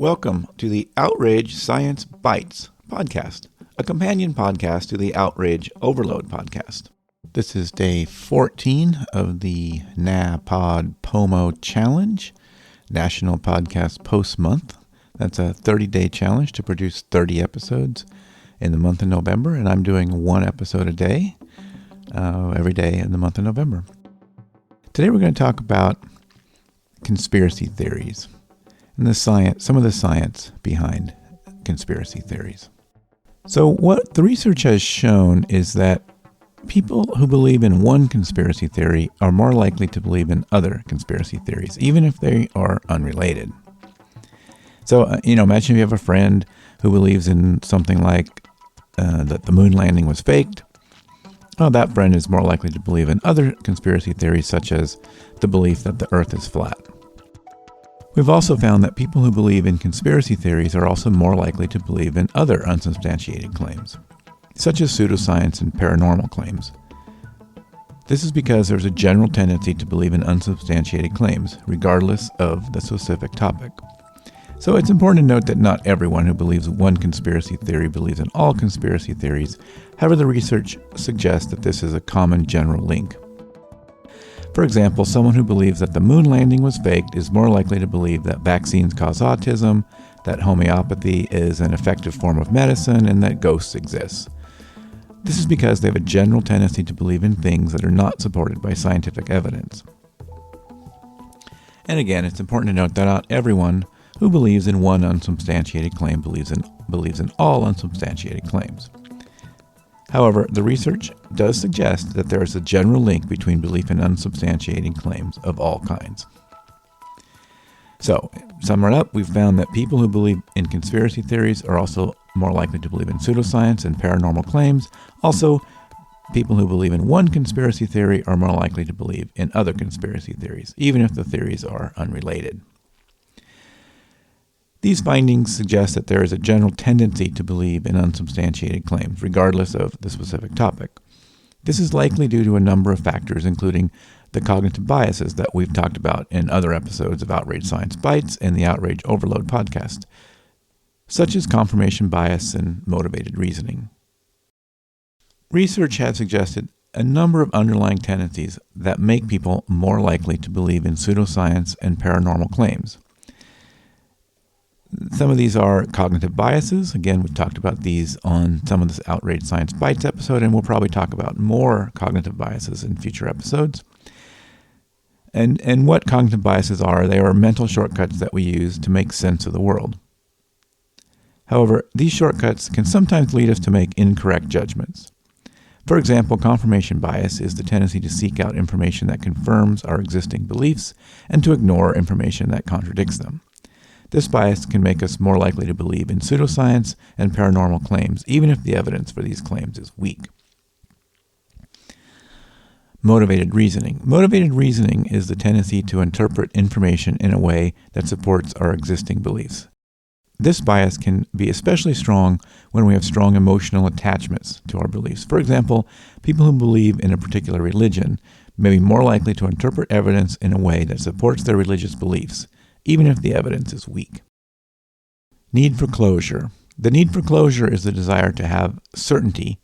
Welcome to the Outrage Science Bites podcast, a companion podcast to the Outrage Overload podcast. This is day 14 of the NaPodPoMo challenge, National Podcast Post Month. That's a 30-day challenge to produce 30 episodes in the month of November, and I'm doing one episode a day, every day in the month of November. Today we're going to talk about conspiracy theories and some of the science behind conspiracy theories. So what the research has shown is that people who believe in one conspiracy theory are more likely to believe in other conspiracy theories, even if they are unrelated. So, imagine if you have a friend who believes in something like that the moon landing was faked. Well, that friend is more likely to believe in other conspiracy theories, such as the belief that the earth is flat. We've also found that people who believe in conspiracy theories are also more likely to believe in other unsubstantiated claims, such as pseudoscience and paranormal claims. This is because there's a general tendency to believe in unsubstantiated claims, regardless of the specific topic. So it's important to note that not everyone who believes one conspiracy theory believes in all conspiracy theories. However, the research suggests that this is a common general link. For example, someone who believes that the moon landing was faked is more likely to believe that vaccines cause autism, that homeopathy is an effective form of medicine, and that ghosts exist. This is because they have a general tendency to believe in things that are not supported by scientific evidence. And again, it's important to note that not everyone who believes in one unsubstantiated claim believes in all unsubstantiated claims. However, the research does suggest that there is a general link between belief in unsubstantiated claims of all kinds. So, summing up, we've found that people who believe in conspiracy theories are also more likely to believe in pseudoscience and paranormal claims. Also, people who believe in one conspiracy theory are more likely to believe in other conspiracy theories, even if the theories are unrelated. These findings suggest that there is a general tendency to believe in unsubstantiated claims, regardless of the specific topic. This is likely due to a number of factors, including the cognitive biases that we've talked about in other episodes of Outrage Science Bites and the Outrage Overload podcast, such as confirmation bias and motivated reasoning. Research has suggested a number of underlying tendencies that make people more likely to believe in pseudoscience and paranormal claims. Some of these are cognitive biases. Again, we've talked about these on some of this Outrage Science Bites episode, and we'll probably talk about more cognitive biases in future episodes. And what cognitive biases are, they are mental shortcuts that we use to make sense of the world. However, these shortcuts can sometimes lead us to make incorrect judgments. For example, confirmation bias is the tendency to seek out information that confirms our existing beliefs and to ignore information that contradicts them. This bias can make us more likely to believe in pseudoscience and paranormal claims, even if the evidence for these claims is weak. Motivated reasoning. Motivated reasoning is the tendency to interpret information in a way that supports our existing beliefs. This bias can be especially strong when we have strong emotional attachments to our beliefs. For example, people who believe in a particular religion may be more likely to interpret evidence in a way that supports their religious beliefs, even if the evidence is weak. Need for closure. The need for closure is the desire to have certainty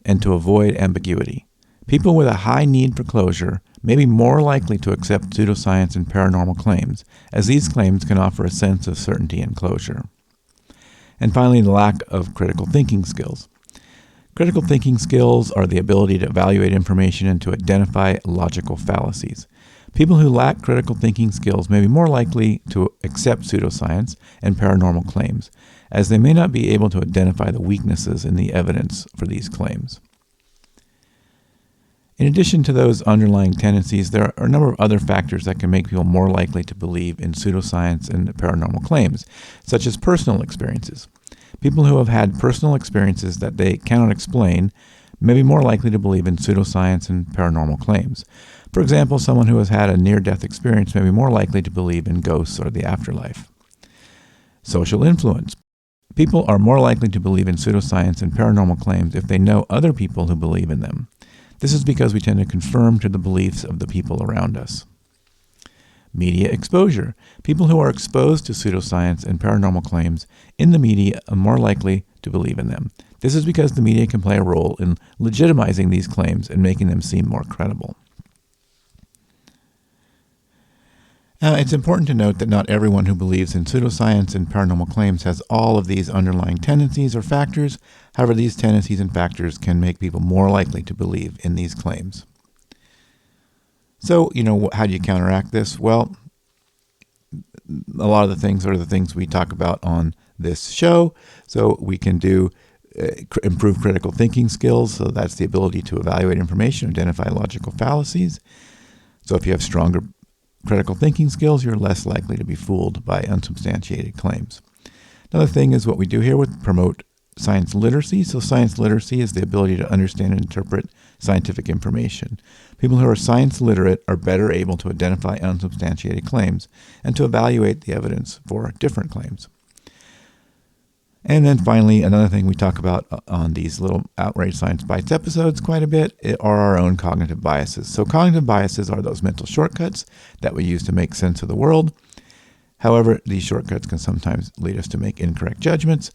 and to avoid ambiguity. People with a high need for closure may be more likely to accept pseudoscience and paranormal claims, as these claims can offer a sense of certainty and closure. And finally, the lack of critical thinking skills. Critical thinking skills are the ability to evaluate information and to identify logical fallacies. People who lack critical thinking skills may be more likely to accept pseudoscience and paranormal claims, as they may not be able to identify the weaknesses in the evidence for these claims. In addition to those underlying tendencies, there are a number of other factors that can make people more likely to believe in pseudoscience and paranormal claims, such as personal experiences. People who have had personal experiences that they cannot explain may be more likely to believe in pseudoscience and paranormal claims. For example, someone who has had a near-death experience may be more likely to believe in ghosts or the afterlife. Social influence. People are more likely to believe in pseudoscience and paranormal claims if they know other people who believe in them. This is because we tend to conform to the beliefs of the people around us. media exposure. People who are exposed to pseudoscience and paranormal claims in the media are more likely to believe in them. This is because the media can play a role in legitimizing these claims and making them seem more credible. It's important to note that not everyone who believes in pseudoscience and paranormal claims has all of these underlying tendencies or factors. However, these tendencies and factors can make people more likely to believe in these claims. So, how do you counteract this? Well, a lot of the things are the things we talk about on this show. So we can do improve critical thinking skills. So that's the ability to evaluate information, identify logical fallacies. So if you have stronger critical thinking skills, you're less likely to be fooled by unsubstantiated claims. Another thing is what we do here with promote science literacy. So science literacy is the ability to understand and interpret scientific information. People who are science literate are better able to identify unsubstantiated claims and to evaluate the evidence for different claims. And then finally, another thing we talk about on these little Outrage Science Bites episodes quite a bit are our own cognitive biases. So cognitive biases are those mental shortcuts that we use to make sense of the world. However, these shortcuts can sometimes lead us to make incorrect judgments.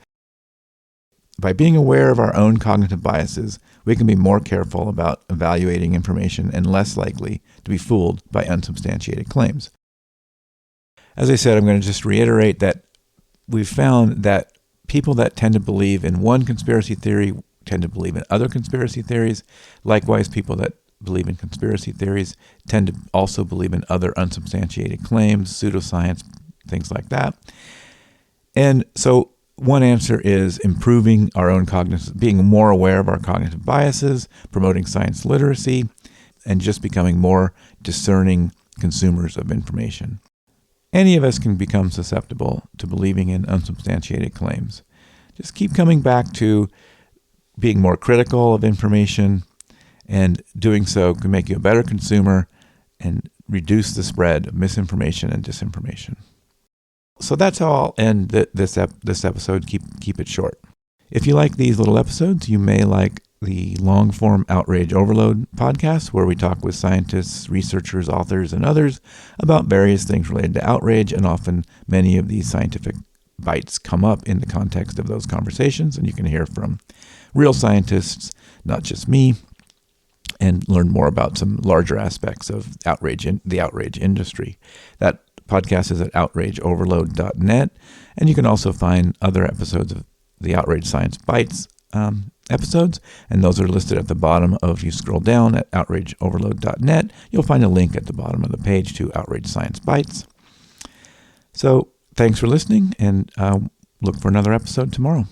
By being aware of our own cognitive biases, we can be more careful about evaluating information and less likely to be fooled by unsubstantiated claims. As I said, I'm going to just reiterate that we've found that people that tend to believe in one conspiracy theory tend to believe in other conspiracy theories. Likewise, people that believe in conspiracy theories tend to also believe in other unsubstantiated claims, pseudoscience, things like that. And so one answer is improving our own cognitive, being more aware of our cognitive biases, promoting science literacy, and just becoming more discerning consumers of information. Any of us can become susceptible to believing in unsubstantiated claims. Just keep coming back to being more critical of information, and doing so can make you a better consumer and reduce the spread of misinformation and disinformation. So that's how I'll end this episode. Keep it short. If you like these little episodes, you may like the long-form Outrage Overload podcast, where we talk with scientists, researchers, authors, and others about various things related to outrage, and often many of these scientific bites come up in the context of those conversations, and you can hear from real scientists, not just me, and learn more about some larger aspects of the outrage industry. That podcast is at outrageoverload.net, and you can also find other episodes of the Outrage Science Bites episodes, and those are listed at the bottom if you scroll down at outrageoverload.net. You'll find a link at the bottom of the page to Outrage Science Bites. So thanks for listening, and look for another episode tomorrow.